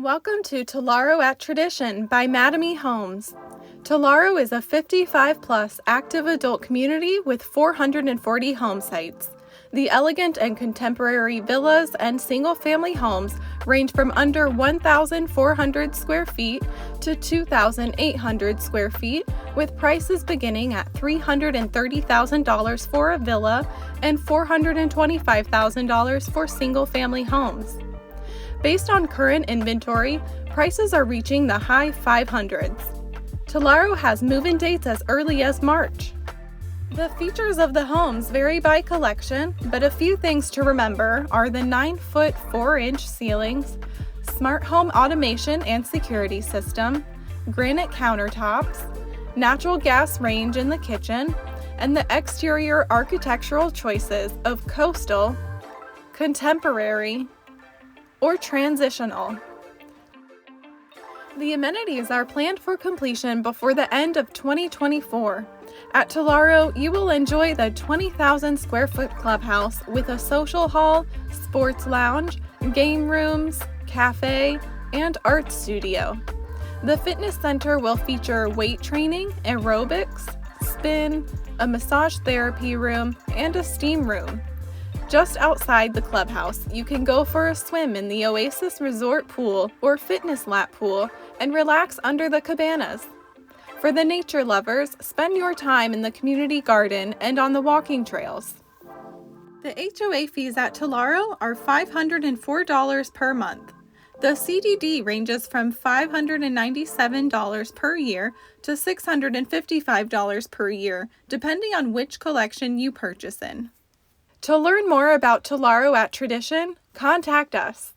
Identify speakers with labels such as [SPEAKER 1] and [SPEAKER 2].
[SPEAKER 1] Welcome to Telaro at Tradition by Bethany Homes. Telaro is a 55-plus active adult community with 440 home sites. The elegant and contemporary villas and single-family homes range from under 1,400 square feet to 2,800 square feet, with prices beginning at $330,000 for a villa and $425,000 for single-family homes. Based on current inventory, prices are reaching the high 500s. Telaro has move-in dates as early as March. The features of the homes vary by collection, but a few things to remember are the 9-foot 4-inch ceilings, smart home automation and security system, granite countertops, natural gas range in the kitchen, and the exterior architectural choices of coastal, contemporary, or transitional. The amenities are planned for completion before the end of 2024. At Telaro, you will enjoy the 20,000 square foot clubhouse with a social hall, sports lounge, game rooms, cafe, and art studio. The fitness center will feature weight training, aerobics, spin, a massage therapy room, and a steam room. Just outside the clubhouse, you can go for a swim in the Oasis Resort Pool or Fitness Lap Pool and relax under the cabanas. For the nature lovers, spend your time in the community garden and on the walking trails. The HOA fees at Telaro are $504 per month. The CDD ranges from $597 per year to $655 per year, depending on which collection you purchase in. To learn more about Telaro at Tradition, contact us.